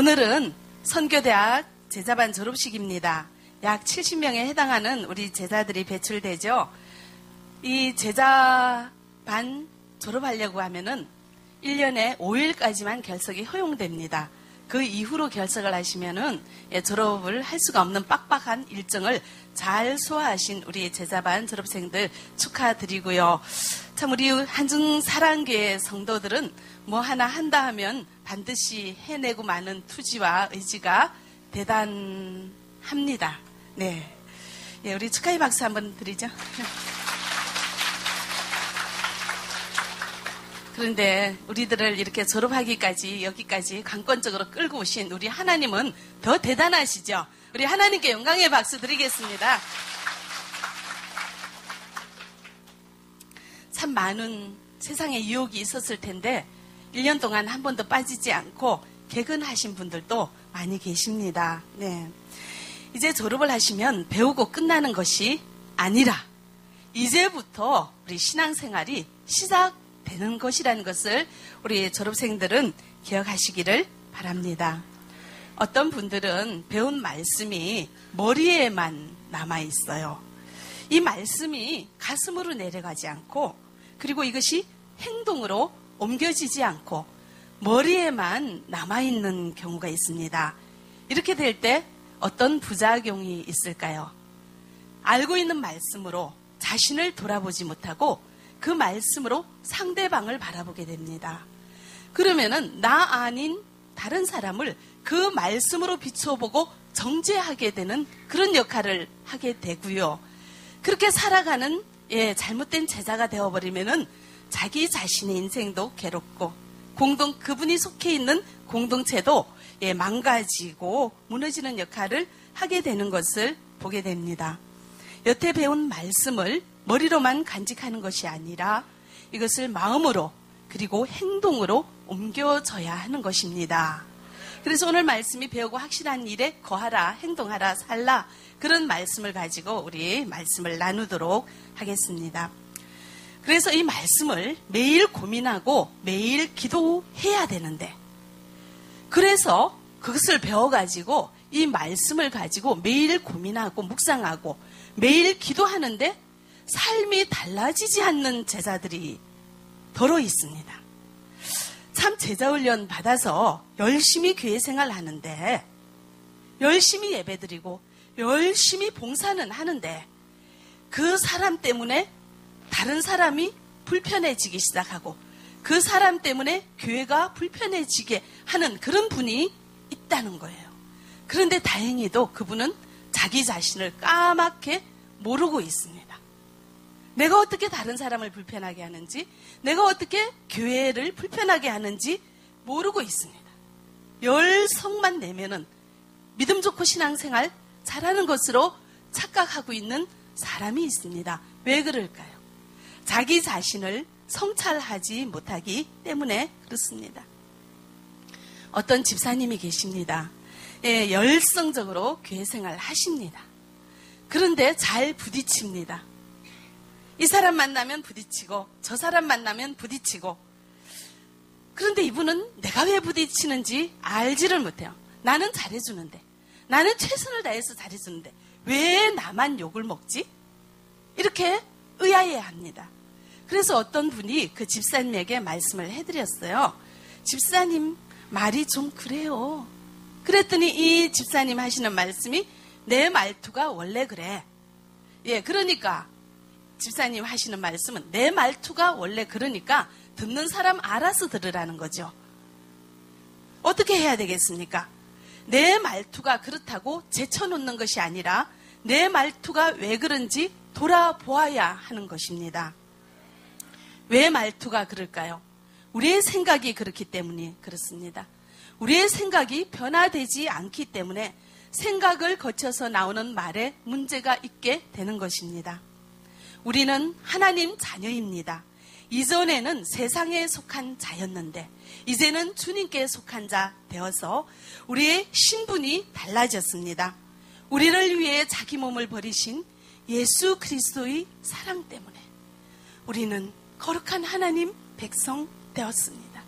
오늘은 선교대학 제자반 졸업식입니다. 약 70명에 해당하는 우리 제자들이 배출되죠. 이 제자반 졸업하려고 하면은 1년에 5일까지만 결석이 허용됩니다. 그 이후로 결석을 하시면은 졸업을 할 수가 없는 빡빡한 일정을 잘 소화하신 우리 제자반 졸업생들 축하드리고요. 참 우리 한중사랑교회 성도들은 뭐 하나 한다 하면 반드시 해내고 마는 투지와 의지가 대단합니다. 네, 우리 축하의 박수 한번 드리죠. 그런데 우리들을 이렇게 졸업하기까지 여기까지 관건적으로 끌고 오신 우리 하나님은 더 대단하시죠. 우리 하나님께 영광의 박수 드리겠습니다. 참 많은 세상에 유혹이 있었을 텐데 1년 동안 한 번도 빠지지 않고 개근하신 분들도 많이 계십니다. 네. 이제 졸업을 하시면 배우고 끝나는 것이 아니라 이제부터 우리 신앙생활이 시작되는 것이라는 것을 우리 졸업생들은 기억하시기를 바랍니다. 어떤 분들은 배운 말씀이 머리에만 남아있어요. 이 말씀이 가슴으로 내려가지 않고 그리고 이것이 행동으로 옮겨지지 않고 머리에만 남아있는 경우가 있습니다. 이렇게 될 때 어떤 부작용이 있을까요? 알고 있는 말씀으로 자신을 돌아보지 못하고 그 말씀으로 상대방을 바라보게 됩니다. 그러면은 나 아닌 다른 사람을 그 말씀으로 비춰보고 정죄하게 되는 그런 역할을 하게 되고요. 그렇게 살아가는 잘못된 제자가 되어버리면은 자기 자신의 인생도 괴롭고 그분이 속해 있는 공동체도 망가지고 무너지는 역할을 하게 되는 것을 보게 됩니다. 여태 배운 말씀을 머리로만 간직하는 것이 아니라 이것을 마음으로 그리고 행동으로 옮겨져야 하는 것입니다. 그래서 오늘 말씀이 배우고 확실한 일에 거하라, 행동하라, 살라 그런 말씀을 가지고 우리 말씀을 나누도록 하겠습니다. 그래서 이 말씀을 매일 고민하고 매일 기도해야 되는데 그래서 그것을 배워가지고 이 말씀을 가지고 매일 고민하고 묵상하고 매일 기도하는데 삶이 달라지지 않는 제자들이 더러 있습니다. 참 제자훈련 받아서 열심히 교회 생활하는데 열심히 예배드리고 열심히 봉사는 하는데 그 사람 때문에 다른 사람이 불편해지기 시작하고 그 사람 때문에 교회가 불편해지게 하는 그런 분이 있다는 거예요. 그런데 다행히도 그분은 자기 자신을 까맣게 모르고 있습니다. 내가 어떻게 다른 사람을 불편하게 하는지, 내가 어떻게 교회를 불편하게 하는지 모르고 있습니다. 열성만 내면은 믿음 좋고 신앙생활 잘하는 것으로 착각하고 있는 사람이 있습니다. 왜 그럴까요? 자기 자신을 성찰하지 못하기 때문에 그렇습니다. 어떤 집사님이 계십니다. 열성적으로 교회 생활 하십니다. 그런데 잘 부딪힙니다. 이 사람 만나면 부딪히고 저 사람 만나면 부딪히고 그런데 이분은 내가 왜 부딪히는지 알지를 못해요. 나는 잘해주는데 나는 최선을 다해서 잘해주는데 왜 나만 욕을 먹지? 이렇게 의아해합니다. 그래서 어떤 분이 그 집사님에게 말씀을 해드렸어요. 집사님 말이 좀 그래요. 그랬더니 이 집사님 하시는 말씀이 내 말투가 원래 그래. 그러니까 집사님 하시는 말씀은 내 말투가 원래 그러니까 듣는 사람 알아서 들으라는 거죠. 어떻게 해야 되겠습니까? 내 말투가 그렇다고 제쳐놓는 것이 아니라 내 말투가 왜 그런지 돌아보아야 하는 것입니다. 왜 말투가 그럴까요? 우리의 생각이 그렇기 때문에 그렇습니다. 우리의 생각이 변화되지 않기 때문에 생각을 거쳐서 나오는 말에 문제가 있게 되는 것입니다. 우리는 하나님 자녀입니다. 이전에는 세상에 속한 자였는데 이제는 주님께 속한 자 되어서 우리의 신분이 달라졌습니다. 우리를 위해 자기 몸을 버리신 예수 그리스도의 사랑 때문에 우리는 거룩한 하나님 백성 되었습니다.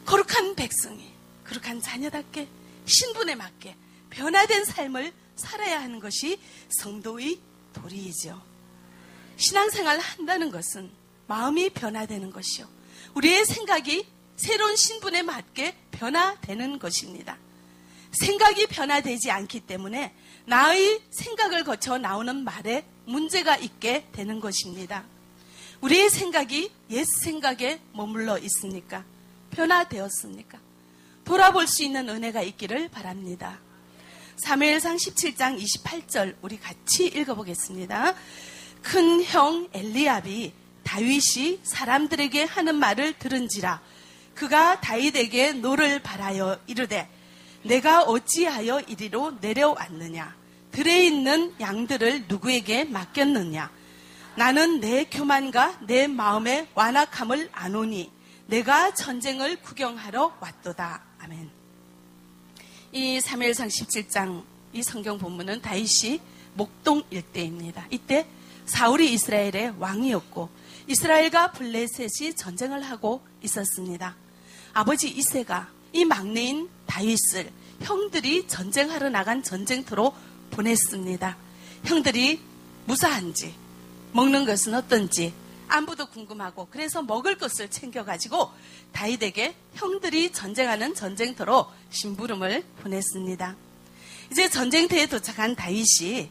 거룩한 백성이 거룩한 자녀답게 신분에 맞게 변화된 삶을 살아야 하는 것이 성도의 도리이죠. 신앙생활을 한다는 것은 마음이 변화되는 것이요, 우리의 생각이 새로운 신분에 맞게 변화되는 것입니다. 생각이 변화되지 않기 때문에 나의 생각을 거쳐 나오는 말에 문제가 있게 되는 것입니다. 우리의 생각이 옛 생각에 머물러 있습니까? 변화되었습니까? 돌아볼 수 있는 은혜가 있기를 바랍니다. 사무엘상 17장 28절 우리 같이 읽어보겠습니다. 큰 형 엘리압이 다윗이 사람들에게 하는 말을 들은지라 그가 다윗에게 노를 바라여 이르되 내가 어찌하여 이리로 내려왔느냐? 들에 있는 양들을 누구에게 맡겼느냐? 나는 내 교만과 내 마음의 완악함을 아노니 내가 전쟁을 구경하러 왔도다. 아멘. 이 사무엘상 17장 이 성경 본문은 다윗이 목동 일대입니다. 이때 사울이 이스라엘의 왕이었고 이스라엘과 블레셋이 전쟁을 하고 있었습니다. 아버지 이새가 이 막내인 다윗을 형들이 전쟁하러 나간 전쟁터로 보냈습니다. 형들이 무사한지, 먹는 것은 어떤지 안부도 궁금하고, 그래서 먹을 것을 챙겨가지고 다윗에게 형들이 전쟁하는 전쟁터로 심부름을 보냈습니다. 이제 전쟁터에 도착한 다윗이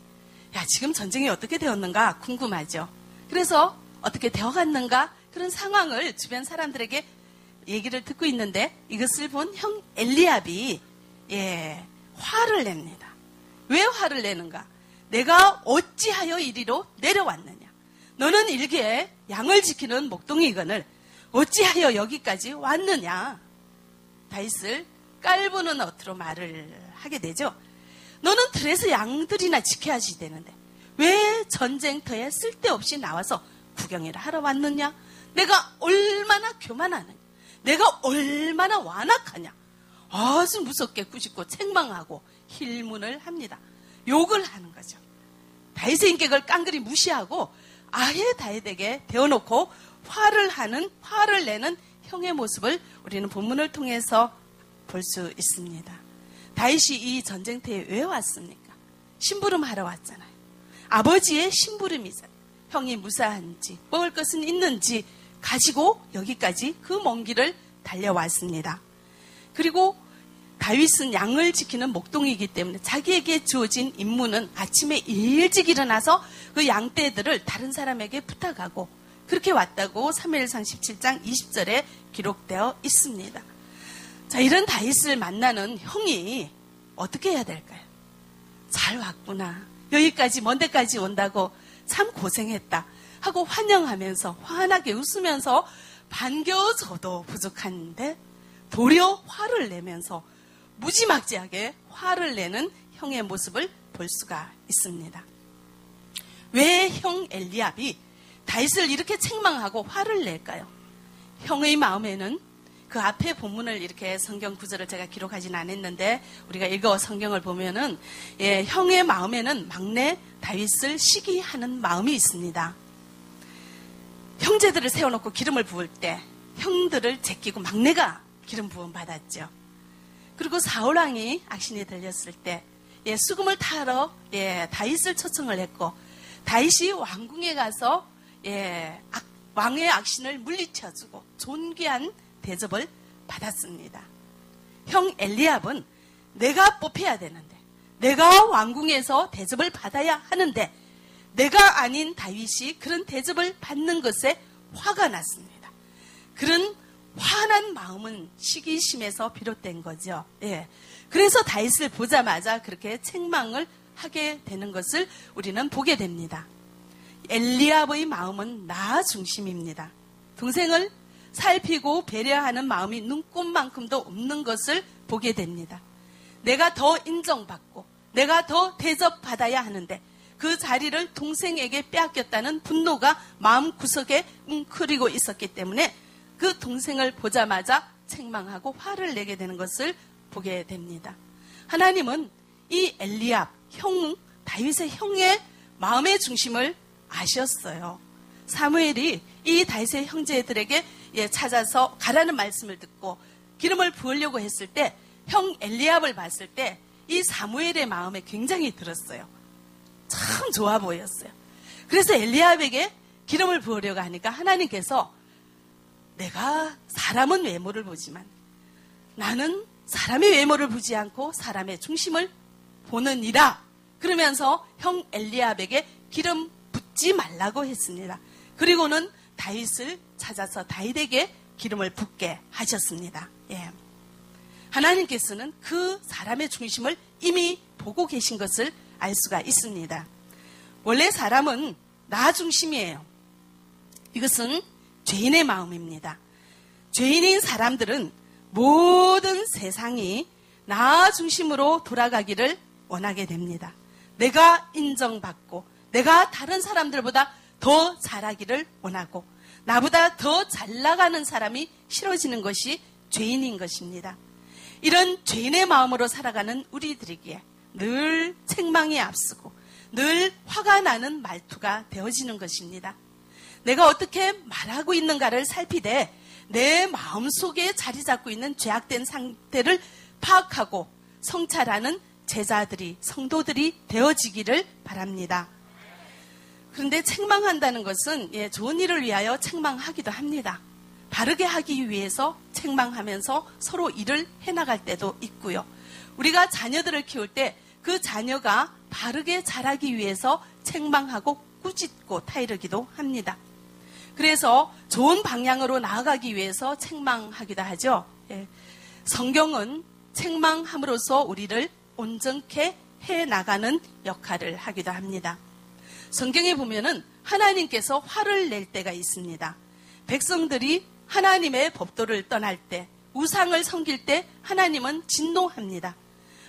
지금 전쟁이 어떻게 되었는가 궁금하죠. 그래서 어떻게 되어갔는가 그런 상황을 주변 사람들에게 얘기를 듣고 있는데 이것을 본 형 엘리압이 화를 냅니다. 왜 화를 내는가? 내가 어찌하여 이리로 내려왔느냐? 너는 일개 양을 지키는 목동이거늘 어찌하여 여기까지 왔느냐? 다윗을 깔보는 어투로 말을 하게 되죠. 너는 들에서 양들이나 지켜야지 되는데 왜 전쟁터에 쓸데없이 나와서 구경이라 하러 왔느냐? 내가 얼마나 교만하느냐? 내가 얼마나 완악하냐? 아주 무섭게 꾸짖고 책망하고 힐문을 합니다. 욕을 하는 거죠. 다윗의 인격을 깡그리 무시하고 아예 다윗에게 대어놓고 화를 내는 형의 모습을 우리는 본문을 통해서 볼 수 있습니다. 다윗이 이 전쟁터에 왜 왔습니까? 심부름하러 왔잖아요. 아버지의 심부름이잖아요. 형이 무사한지 먹을 것은 있는지 가지고 여기까지 그 먼 길을 달려왔습니다. 그리고 다윗은 양을 지키는 목동이기 때문에 자기에게 주어진 임무는 아침에 일찍 일어나서 그 양떼들을 다른 사람에게 부탁하고 그렇게 왔다고 사무엘상 17장 20절에 기록되어 있습니다. 자, 이런 다윗을 만나는 형이 어떻게 해야 될까요? 잘 왔구나. 여기까지 먼 데까지 온다고 참 고생했다 하고 환영하면서 환하게 웃으면서 반겨줘도 부족한데 도리어 화를 내면서 무지막지하게 화를 내는 형의 모습을 볼 수가 있습니다. 왜 형 엘리압이 다윗을 이렇게 책망하고 화를 낼까요? 형의 마음에는 그 앞에 본문을 이렇게 성경 구절을 제가 기록하진 않았는데 우리가 읽어 성경을 보면은 형의 마음에는 막내 다윗을 시기하는 마음이 있습니다. 형제들을 세워놓고 기름을 부을 때 형들을 제끼고 막내가 기름 부음 받았죠. 그리고 사울왕이 악신이 들렸을 때 수금을 타러 다윗을 초청을 했고 다윗이 왕궁에 가서 왕의 악신을 물리쳐주고 존귀한 대접을 받았습니다. 형 엘리압은 내가 뽑혀야 되는데 내가 왕궁에서 대접을 받아야 하는데 내가 아닌 다윗이 그런 대접을 받는 것에 화가 났습니다. 그런 화난 마음은 시기심에서 비롯된 거죠. 그래서 다윗을 보자마자 그렇게 책망을 하게 되는 것을 우리는 보게 됩니다. 엘리압의 마음은 나 중심입니다. 동생을 살피고 배려하는 마음이 눈꼽만큼도 없는 것을 보게 됩니다. 내가 더 인정받고 내가 더 대접받아야 하는데 그 자리를 동생에게 빼앗겼다는 분노가 마음구석에 웅크리고 있었기 때문에 그 동생을 보자마자 책망하고 화를 내게 되는 것을 보게 됩니다. 하나님은 이 엘리압, 다윗의 형의 마음의 중심을 아셨어요. 사무엘이 이 다윗의 형제들에게 찾아서 가라는 말씀을 듣고 기름을 부으려고 했을 때 형 엘리압을 봤을 때 이 사무엘의 마음에 굉장히 들었어요. 참 좋아 보였어요. 그래서 엘리압에게 기름을 부으려고 하니까 하나님께서 내가 사람은 외모를 보지만 나는 사람의 외모를 보지 않고 사람의 중심을 보느니라. 그러면서 형 엘리압에게 기름 붓지 말라고 했습니다. 그리고는 다윗을 찾아서 다윗에게 기름을 붓게 하셨습니다. 예. 하나님께서는 그 사람의 중심을 이미 보고 계신 것을 알 수가 있습니다. 원래 사람은 나 중심이에요. 이것은 죄인의 마음입니다. 죄인인 사람들은 모든 세상이 나 중심으로 돌아가기를 원하게 됩니다. 내가 인정받고 내가 다른 사람들보다 더 잘하기를 원하고 나보다 더 잘 나가는 사람이 싫어지는 것이 죄인인 것입니다. 이런 죄인의 마음으로 살아가는 우리들에게 늘 책망이 앞서고 늘 화가 나는 말투가 되어지는 것입니다. 내가 어떻게 말하고 있는가를 살피되 내 마음속에 자리 잡고 있는 죄악된 상태를 파악하고 성찰하는 제자들이, 성도들이 되어지기를 바랍니다. 그런데 책망한다는 것은 좋은 일을 위하여 책망하기도 합니다. 바르게 하기 위해서 책망하면서 서로 일을 해나갈 때도 있고요. 우리가 자녀들을 키울 때 그 자녀가 바르게 자라기 위해서 책망하고 꾸짖고 타이르기도 합니다. 그래서 좋은 방향으로 나아가기 위해서 책망하기도 하죠. 성경은 책망함으로써 우리를 온전케 해나가는 역할을 하기도 합니다. 성경에 보면은 하나님께서 화를 낼 때가 있습니다. 백성들이 하나님의 법도를 떠날 때, 우상을 섬길 때 하나님은 진노합니다.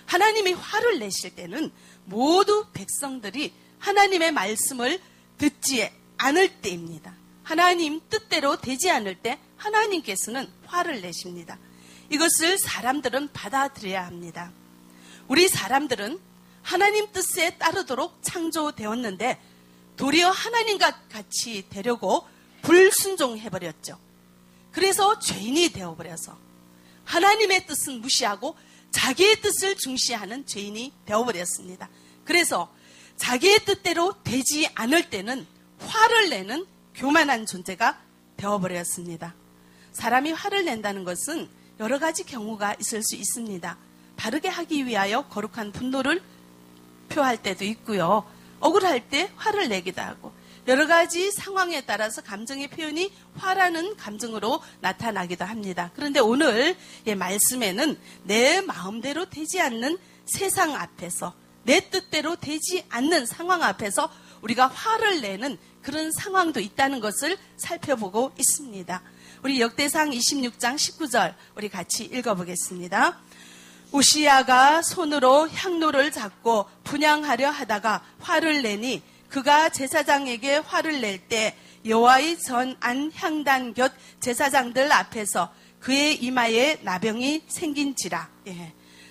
하나님이 화를 내실 때는 모두 백성들이 하나님의 말씀을 듣지 않을 때입니다. 하나님 뜻대로 되지 않을 때 하나님께서는 화를 내십니다. 이것을 사람들은 받아들여야 합니다. 우리 사람들은 하나님 뜻에 따르도록 창조되었는데 도리어 하나님과 같이 되려고 불순종해버렸죠. 그래서 죄인이 되어버려서 하나님의 뜻은 무시하고 자기의 뜻을 중시하는 죄인이 되어버렸습니다. 그래서 자기의 뜻대로 되지 않을 때는 화를 내는 교만한 존재가 되어버렸습니다. 사람이 화를 낸다는 것은 여러 가지 경우가 있을 수 있습니다. 바르게 하기 위하여 거룩한 분노를 표할 때도 있고요. 억울할 때 화를 내기도 하고 여러 가지 상황에 따라서 감정의 표현이 화라는 감정으로 나타나기도 합니다. 그런데 오늘 말씀에는 내 마음대로 되지 않는 세상 앞에서 내 뜻대로 되지 않는 상황 앞에서 우리가 화를 내는 그런 상황도 있다는 것을 살펴보고 있습니다. 우리 역대상 26장 19절 우리 같이 읽어보겠습니다. 우시야가 손으로 향로를 잡고 분향하려 하다가 화를 내니 그가 제사장에게 화를 낼 때 여호와의 전 안 향단 곁 제사장들 앞에서 그의 이마에 나병이 생긴지라.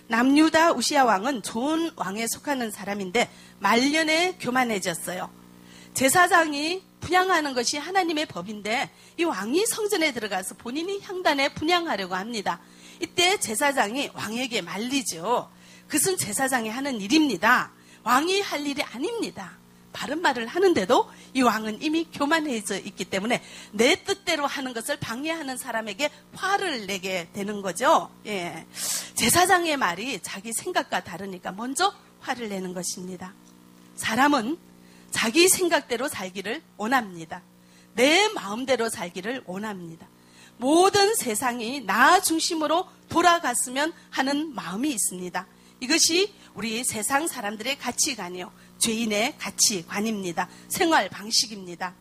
남유다 우시야 왕은 좋은 왕에 속하는 사람인데 말년에 교만해졌어요. 제사장이 분향하는 것이 하나님의 법인데 이 왕이 성전에 들어가서 본인이 향단에 분향하려고 합니다. 이때 제사장이 왕에게 말리죠. 그것은 제사장이 하는 일입니다. 왕이 할 일이 아닙니다. 바른 말을 하는데도 이 왕은 이미 교만해져 있기 때문에 내 뜻대로 하는 것을 방해하는 사람에게 화를 내게 되는 거죠. 제사장의 말이 자기 생각과 다르니까 먼저 화를 내는 것입니다. 사람은 자기 생각대로 살기를 원합니다. 내 마음대로 살기를 원합니다. 모든 세상이 나 중심으로 돌아갔으면 하는 마음이 있습니다. 이것이 우리 세상 사람들의 가치관이요. 죄인의 가치관입니다. 생활 방식입니다.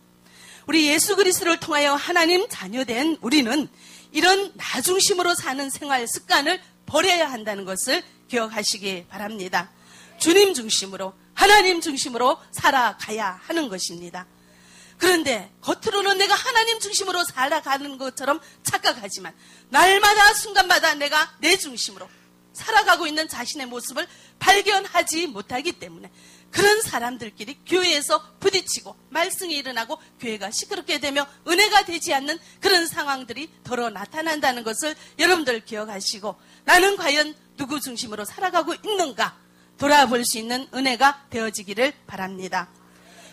우리 예수 그리스도를 통하여 하나님 자녀된 우리는 이런 나 중심으로 사는 생활 습관을 버려야 한다는 것을 기억하시기 바랍니다. 주님 중심으로 하나님 중심으로 살아가야 하는 것입니다. 그런데 겉으로는 내가 하나님 중심으로 살아가는 것처럼 착각하지만 날마다 순간마다 내가 내 중심으로 살아가고 있는 자신의 모습을 발견하지 못하기 때문에 그런 사람들끼리 교회에서 부딪히고 말썽이 일어나고 교회가 시끄럽게 되며 은혜가 되지 않는 그런 상황들이 더러 나타난다는 것을 여러분들 기억하시고, 나는 과연 누구 중심으로 살아가고 있는가 돌아볼 수 있는 은혜가 되어지기를 바랍니다.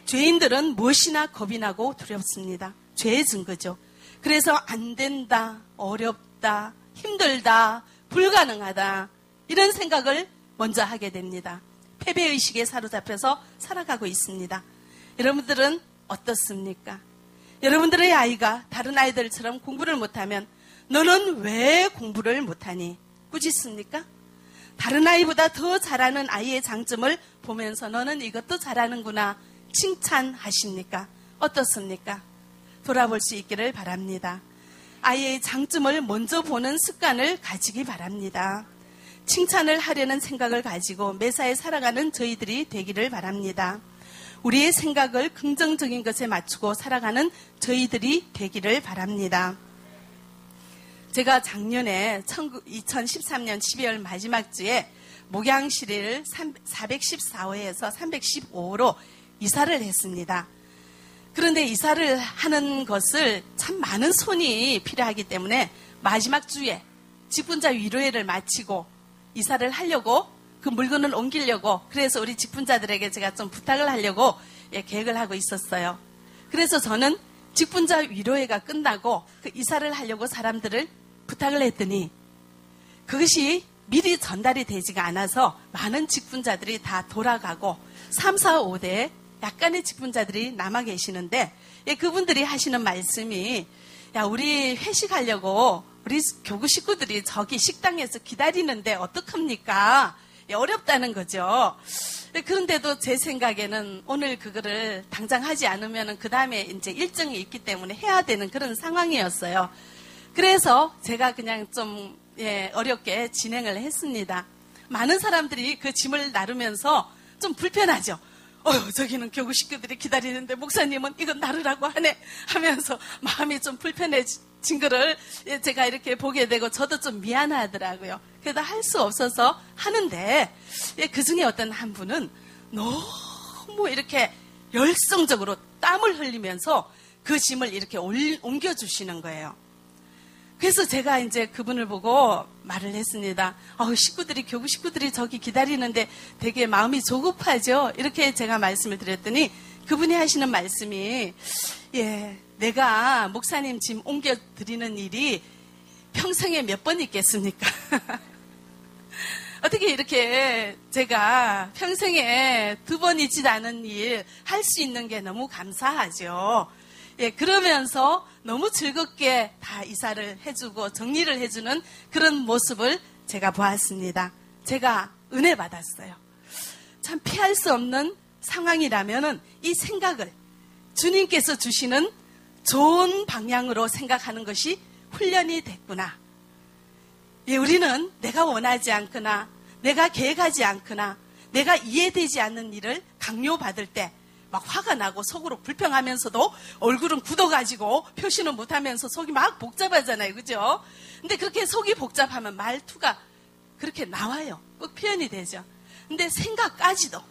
죄인들은 무엇이나 겁이 나고 두렵습니다. 죄의 증거죠. 그래서 안 된다, 어렵다, 힘들다, 불가능하다, 이런 생각을 먼저 하게 됩니다. 패배의식에 사로잡혀서 살아가고 있습니다. 여러분들은 어떻습니까? 여러분들의 아이가 다른 아이들처럼 공부를 못하면 너는 왜 공부를 못하니? 꾸짖습니까? 다른 아이보다 더 잘하는 아이의 장점을 보면서 너는 이것도 잘하는구나 칭찬하십니까? 어떻습니까? 돌아볼 수 있기를 바랍니다. 아이의 장점을 먼저 보는 습관을 가지기 바랍니다. 칭찬을 하려는 생각을 가지고 매사에 살아가는 저희들이 되기를 바랍니다. 우리의 생각을 긍정적인 것에 맞추고 살아가는 저희들이 되기를 바랍니다. 제가 작년에 2013년 12월 마지막 주에 목양실을 414호에서 315호로 이사를 했습니다. 그런데 이사를 하는 것을 참 많은 손이 필요하기 때문에 마지막 주에 직분자 위로회를 마치고 이사를 하려고, 그 물건을 옮기려고, 그래서 우리 직분자들에게 제가 좀 부탁을 하려고 계획을 하고 있었어요. 그래서 저는 직분자 위로회가 끝나고 그 이사를 하려고 사람들을 부탁을 했더니 그것이 미리 전달이 되지가 않아서 많은 직분자들이 다 돌아가고 3, 4, 5대에 약간의 직분자들이 남아 계시는데, 그분들이 하시는 말씀이, 야, 우리 회식하려고 우리 교구 식구들이 저기 식당에서 기다리는데 어떡합니까? 어렵다는 거죠. 그런데도 제 생각에는 오늘 그거를 당장 하지 않으면 그 다음에 이제 일정이 있기 때문에 해야 되는 그런 상황이었어요. 그래서 제가 그냥 좀 어렵게 진행을 했습니다. 많은 사람들이 그 짐을 나르면서 좀 불편하죠. 저기는 교구 식구들이 기다리는데 목사님은 이거 나르라고 하네 하면서 마음이 좀 불편해진 거를 제가 이렇게 보게 되고 저도 좀 미안하더라고요. 그래도 할 수 없어서 하는데, 그 중에 어떤 한 분은 너무 이렇게 열성적으로 땀을 흘리면서 그 짐을 이렇게 옮겨주시는 거예요. 그래서 제가 이제 그분을 보고 말을 했습니다. 식구들이, 교구 식구들이 저기 기다리는데 되게 마음이 조급하죠? 이렇게 제가 말씀을 드렸더니 그분이 하시는 말씀이, 내가 목사님 짐 옮겨드리는 일이 평생에 몇 번 있겠습니까? 어떻게 이렇게 제가 평생에 2번이지 않은 일 할 수 있는 게 너무 감사하죠. 그러면서 너무 즐겁게 다 이사를 해주고 정리를 해주는 그런 모습을 제가 보았습니다. 제가 은혜 받았어요. 참 피할 수 없는 상황이라면은 이 생각을 주님께서 주시는 좋은 방향으로 생각하는 것이 훈련이 됐구나. 우리는 내가 원하지 않거나 내가 계획하지 않거나 내가 이해되지 않는 일을 강요받을 때 막 화가 나고 속으로 불평하면서도 얼굴은 굳어가지고 표시는 못하면서 속이 막 복잡하잖아요. 그죠? 근데 그렇게 속이 복잡하면 말투가 그렇게 나와요. 꼭 표현이 되죠. 근데 생각까지도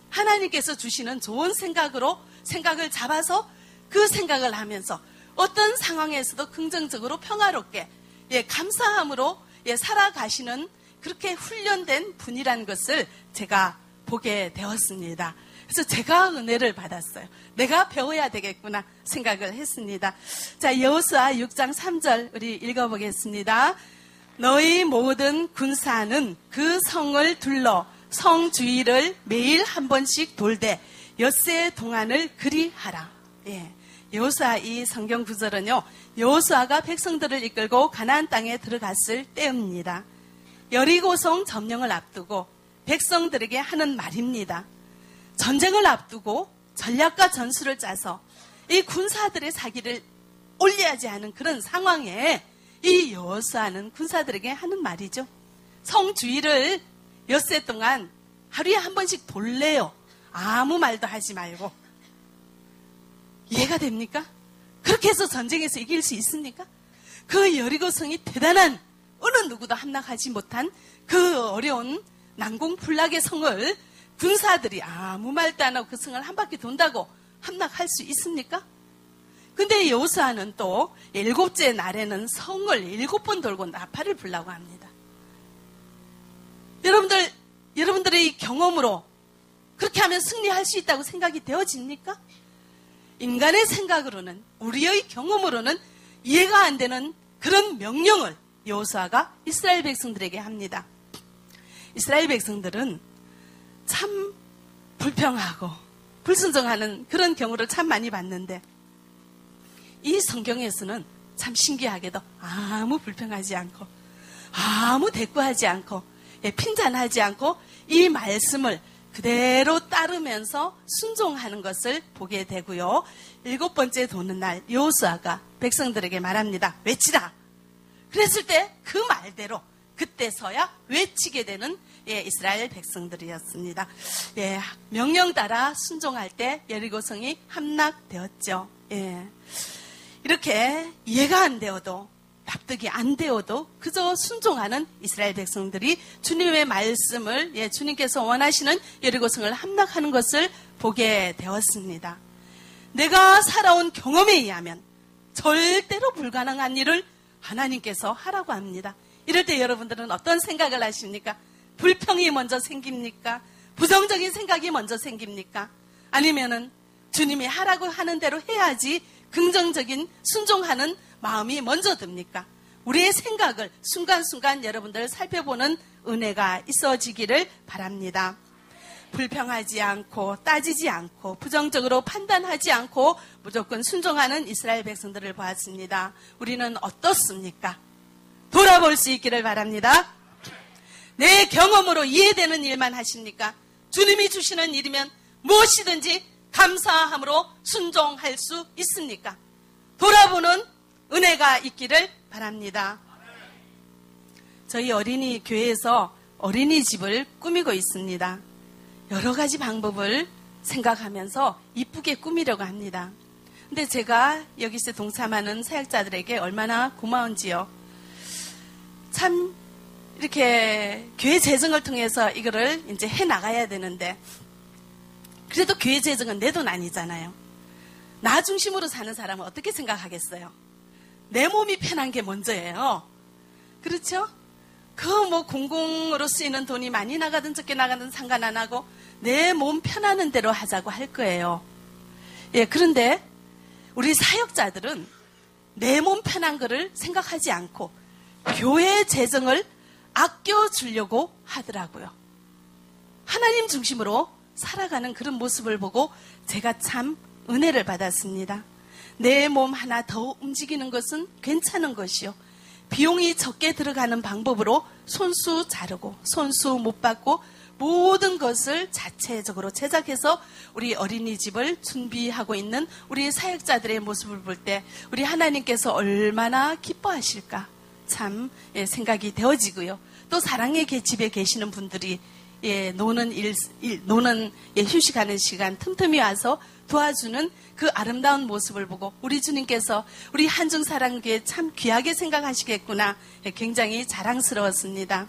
하나님께서 주시는 좋은 생각으로 생각을 잡아서 그 생각을 하면서 어떤 상황에서도 긍정적으로 평화롭게 감사함으로 살아가시는 그렇게 훈련된 분이라는 것을 제가 보게 되었습니다. 그래서 제가 은혜를 받았어요. 내가 배워야 되겠구나 생각을 했습니다. 자, 여호수아 6장 3절 우리 읽어보겠습니다. 너희 모든 군사는 그 성을 둘러 성 주위를 매일 한 번씩 돌되 엿새 동안을 그리하라. 여호수아 이 성경 구절은요, 여호수아가 백성들을 이끌고 가나안 땅에 들어갔을 때입니다. 여리고성 점령을 앞두고 백성들에게 하는 말입니다. 전쟁을 앞두고 전략과 전술을 짜서 이 군사들의 사기를 올려야지 하는 그런 상황에 이 여호수아는 군사들에게 하는 말이죠. 성 주위를 엿새 동안 하루에 한 번씩 돌래요. 아무 말도 하지 말고. 이해가 됩니까? 그렇게 해서 전쟁에서 이길 수 있습니까? 그 여리고성이 대단한 어느 누구도 함락하지 못한 그 어려운 난공불락의 성을 군사들이 아무 말도 안 하고 그 성을 한 바퀴 돈다고 함락할 수 있습니까? 근데 여호수아는 또 7째 날에는 성을 7번 돌고 나팔을 불라고 합니다. 여러분들의 이 경험으로 그렇게 하면 승리할 수 있다고 생각이 되어집니까? 인간의 생각으로는, 우리의 경험으로는 이해가 안 되는 그런 명령을 여호수아가 이스라엘 백성들에게 합니다. 이스라엘 백성들은 참 불평하고 불순종하는 그런 경우를 참 많이 봤는데, 이 성경에서는 참 신기하게도 아무 불평하지 않고 아무 대꾸하지 않고 핀잔하지 않고 이 말씀을 그대로 따르면서 순종하는 것을 보게 되고요. 7번째 도는 날 여호수아가 백성들에게 말합니다. 외치라. 그랬을 때 그 말대로 그때서야 외치게 되는 이스라엘 백성들이었습니다. 명령 따라 순종할 때 여리고성이 함락되었죠. 이렇게 이해가 안 되어도, 납득이 안 되어도 그저 순종하는 이스라엘 백성들이 주님의 말씀을, 주님께서 원하시는 여리고성을 함락하는 것을 보게 되었습니다. 내가 살아온 경험에 의하면 절대로 불가능한 일을 하나님께서 하라고 합니다. 이럴 때 여러분들은 어떤 생각을 하십니까? 불평이 먼저 생깁니까? 부정적인 생각이 먼저 생깁니까? 아니면은 주님이 하라고 하는 대로 해야지 긍정적인 순종하는 마음이 먼저 듭니까? 우리의 생각을 순간순간 여러분들 살펴보는 은혜가 있어지기를 바랍니다. 불평하지 않고 따지지 않고 부정적으로 판단하지 않고 무조건 순종하는 이스라엘 백성들을 보았습니다. 우리는 어떻습니까? 돌아볼 수 있기를 바랍니다. 내 경험으로 이해되는 일만 하십니까? 주님이 주시는 일이면 무엇이든지 감사함으로 순종할 수 있습니까? 돌아보는 은혜가 있기를 바랍니다. 저희 어린이 교회에서 어린이집을 꾸미고 있습니다. 여러 가지 방법을 생각하면서 이쁘게 꾸미려고 합니다. 근데 제가 여기서 동참하는 사역자들에게 얼마나 고마운지요. 참 이렇게 교회 재정을 통해서 이거를 이제 해 나가야 되는데, 그래도 교회 재정은 내 돈 아니잖아요. 나 중심으로 사는 사람은 어떻게 생각하겠어요? 내 몸이 편한 게 먼저예요. 그렇죠? 그 뭐 공공으로 쓰이는 돈이 많이 나가든 적게 나가든 상관 안 하고 내 몸 편하는 대로 하자고 할 거예요. 그런데 우리 사역자들은 내 몸 편한 거를 생각하지 않고 교회 재정을 아껴주려고 하더라고요. 하나님 중심으로 살아가는 그런 모습을 보고 제가 참 은혜를 받았습니다. 내 몸 하나 더 움직이는 것은 괜찮은 것이요. 비용이 적게 들어가는 방법으로 손수 자르고 손수 못 받고 모든 것을 자체적으로 제작해서 우리 어린이집을 준비하고 있는 우리 사역자들의 모습을 볼 때 우리 하나님께서 얼마나 기뻐하실까 참 생각이 되어지고요. 또 사랑의 집에 계시는 분들이 노는 휴식하는 시간 틈틈이 와서 도와주는 그 아름다운 모습을 보고 우리 주님께서 우리 한중사랑교회 참 귀하게 생각하시겠구나, 굉장히 자랑스러웠습니다.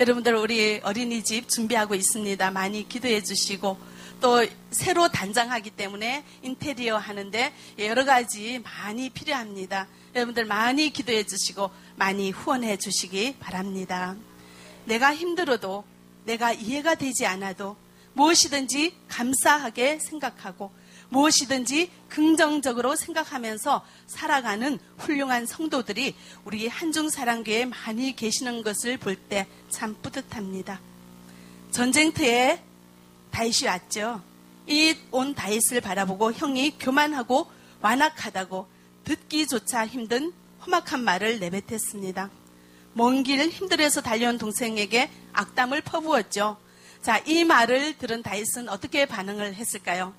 여러분들 우리 어린이집 준비하고 있습니다. 많이 기도해 주시고, 또 새로 단장하기 때문에 인테리어 하는데 여러 가지 많이 필요합니다. 여러분들 많이 기도해 주시고 많이 후원해 주시기 바랍니다. 내가 힘들어도, 내가 이해가 되지 않아도 무엇이든지 감사하게 생각하고 무엇이든지 긍정적으로 생각하면서 살아가는 훌륭한 성도들이 우리 한중사랑교회에 많이 계시는 것을 볼 때 참 뿌듯합니다. 전쟁터에 다윗이 왔죠. 이 온 다윗을 바라보고 형이 교만하고 완악하다고 듣기조차 힘든 험악한 말을 내뱉었습니다. 먼 길 힘들어서 달려온 동생에게 악담을 퍼부었죠. 자, 이 말을 들은 다윗은 어떻게 반응을 했을까요?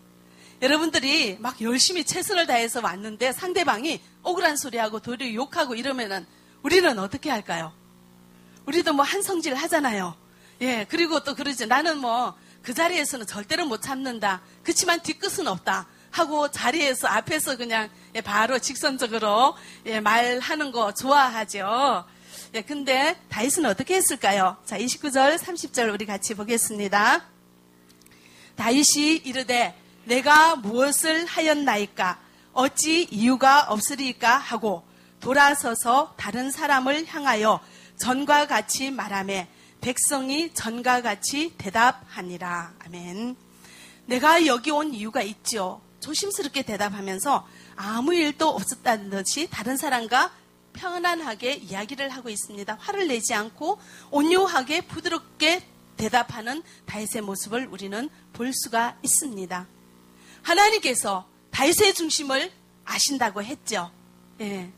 여러분들이 막 열심히 최선을 다해서 왔는데 상대방이 억울한 소리하고 도리어 욕하고 이러면은 우리는 어떻게 할까요? 우리도 뭐 한성질 하잖아요. 그리고 또 그러지. 나는 뭐 그 자리에서는 절대로 못 참는다. 그치만 뒤끝은 없다. 하고 자리에서 앞에서 그냥 바로 직선적으로 말하는 거 좋아하죠. 근데 다윗은 어떻게 했을까요? 자, 29절, 30절 우리 같이 보겠습니다. 다윗이 이르되 내가 무엇을 하였나이까 어찌 이유가 없으리까 하고 돌아서서 다른 사람을 향하여 전과 같이 말하매 백성이 전과 같이 대답하니라. 아멘. 내가 여기 온 이유가 있죠. 조심스럽게 대답하면서 아무 일도 없었다는 듯이 다른 사람과 편안하게 이야기를 하고 있습니다. 화를 내지 않고 온유하게 부드럽게 대답하는 다윗의 모습을 우리는 볼 수가 있습니다. 하나님께서 다윗의 중심을 아신다고 했죠. 예.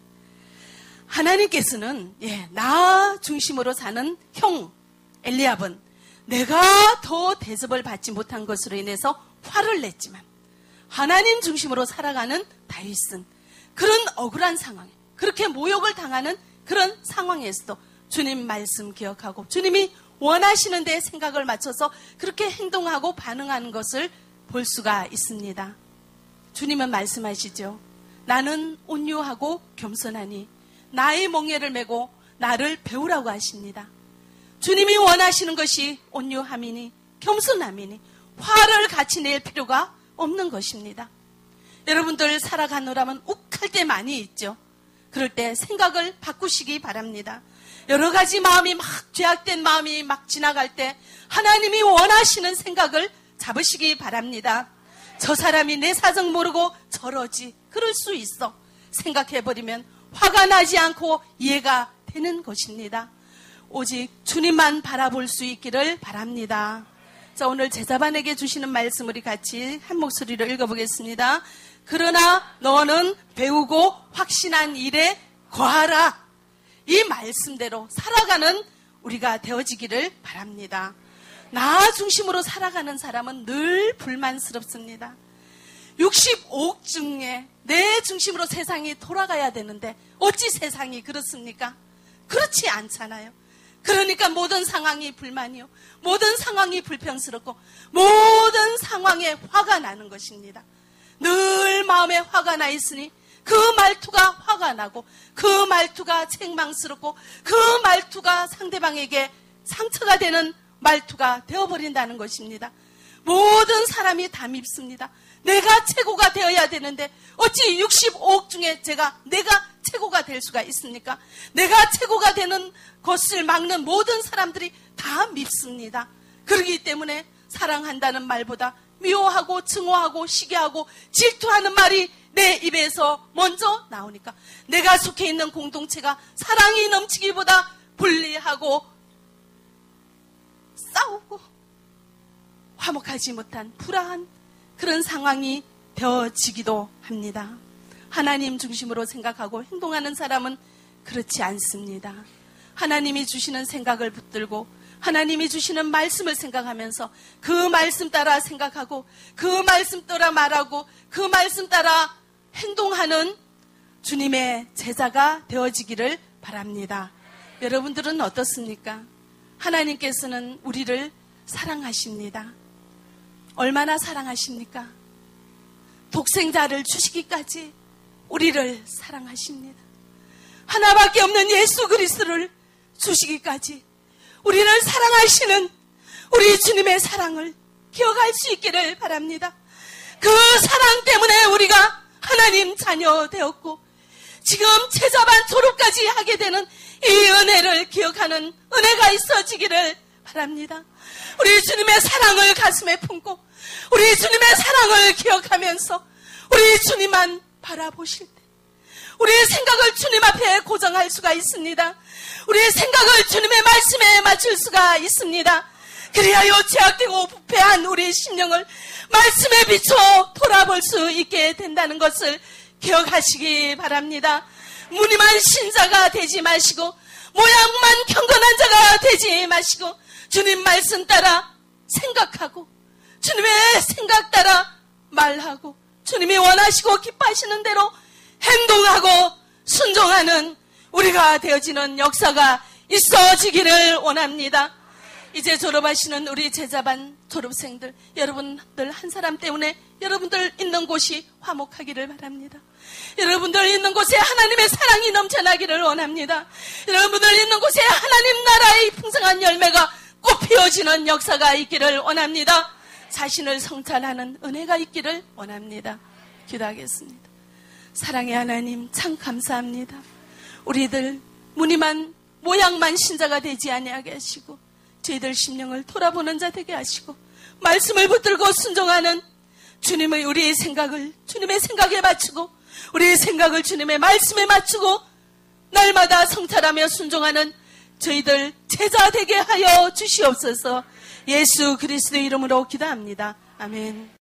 하나님께서는 나 중심으로 사는 형 엘리압은 내가 더 대접을 받지 못한 것으로 인해서 화를 냈지만 하나님 중심으로 살아가는 다윗은 그런 억울한 상황에 그렇게 모욕을 당하는 그런 상황에서도 주님 말씀 기억하고 주님이 원하시는 데 생각을 맞춰서 그렇게 행동하고 반응하는 것을 볼 수가 있습니다. 주님은 말씀하시죠. 나는 온유하고 겸손하니 나의 멍에를 메고 나를 배우라고 하십니다. 주님이 원하시는 것이 온유함이니 겸손함이니 화를 같이 낼 필요가 없는 것입니다. 여러분들 살아가노라면 욱할 때 많이 있죠. 그럴 때 생각을 바꾸시기 바랍니다. 여러 가지 마음이 막 죄악된 마음이 막 지나갈 때 하나님이 원하시는 생각을 잡으시기 바랍니다. 저 사람이 내 사정 모르고 저러지 그럴 수 있어 생각해버리면 화가 나지 않고 이해가 되는 것입니다. 오직 주님만 바라볼 수 있기를 바랍니다. 자, 오늘 제자반에게 주시는 말씀 우리 같이 한 목소리로 읽어보겠습니다. 그러나 너는 배우고 확신한 일에 거하라. 이 말씀대로 살아가는 우리가 되어지기를 바랍니다. 나 중심으로 살아가는 사람은 늘 불만스럽습니다. 65억 중에 내 중심으로 세상이 돌아가야 되는데 어찌 세상이 그렇습니까? 그렇지 않잖아요. 그러니까 모든 상황이 불만이요. 모든 상황이 불평스럽고 모든 상황에 화가 나는 것입니다. 늘 마음에 화가 나 있으니 그 말투가 화가 나고 그 말투가 책망스럽고 그 말투가 상대방에게 상처가 되는 말투가 되어버린다는 것입니다. 모든 사람이 다 밉습니다. 내가 최고가 되어야 되는데 어찌 65억 중에 내가 최고가 될 수가 있습니까? 내가 최고가 되는 것을 막는 모든 사람들이 다 밉습니다. 그렇기 때문에 사랑한다는 말보다 미워하고 증오하고 시기하고 질투하는 말이 내 입에서 먼저 나오니까 내가 속해 있는 공동체가 사랑이 넘치기보다 분리하고 싸우고 화목하지 못한 불안한 그런 상황이 되어지기도 합니다. 하나님 중심으로 생각하고 행동하는 사람은 그렇지 않습니다. 하나님이 주시는 생각을 붙들고 하나님이 주시는 말씀을 생각하면서 그 말씀 따라 생각하고 그 말씀 따라 말하고 그 말씀 따라 행동하는 주님의 제자가 되어지기를 바랍니다. 여러분들은 어떻습니까? 하나님께서는 우리를 사랑하십니다. 얼마나 사랑하십니까? 독생자를 주시기까지 우리를 사랑하십니다. 하나밖에 없는 예수 그리스도를 주시기까지 우리를 사랑하시는 우리 주님의 사랑을 기억할 수 있기를 바랍니다. 그 사랑 때문에 우리가 하나님 자녀 되었고 지금 제자반 졸업까지 하게 되는 이 은혜를 기억하는 은혜가 있어지기를 바랍니다. 우리 주님의 사랑을 가슴에 품고 우리 주님의 사랑을 기억하면서 우리 주님만 바라보실 때 우리의 생각을 주님 앞에 고정할 수가 있습니다. 우리의 생각을 주님의 말씀에 맞출 수가 있습니다. 그리하여 죄악되고 부패한 우리의 심령을 말씀에 비춰 돌아볼 수 있게 된다는 것을 기억하시기 바랍니다. 무늬만 신자가 되지 마시고 모양만 경건한 자가 되지 마시고 주님 말씀 따라 생각하고 주님의 생각 따라 말하고 주님이 원하시고 기뻐하시는 대로 행동하고 순종하는 우리가 되어지는 역사가 있어지기를 원합니다. 이제 졸업하시는 우리 제자반 졸업생들 여러분들 한 사람 때문에 여러분들 있는 곳이 화목하기를 바랍니다. 여러분들 있는 곳에 하나님의 사랑이 넘쳐나기를 원합니다. 여러분들 있는 곳에 하나님 나라의 풍성한 열매가 꽃 피어지는 역사가 있기를 원합니다. 자신을 성찰하는 은혜가 있기를 원합니다. 기도하겠습니다. 사랑의 하나님, 참 감사합니다. 우리들 무늬만 모양만 신자가 되지 아니하게 하시고 저희들 심령을 돌아보는 자 되게 하시고 말씀을 붙들고 순종하는 주님의 우리의 생각을 주님의 생각에 맞추고 우리의 생각을 주님의 말씀에 맞추고 날마다 성찰하며 순종하는 저희들 제자 되게 하여 주시옵소서. 예수 그리스도의 이름으로 기도합니다. 아멘.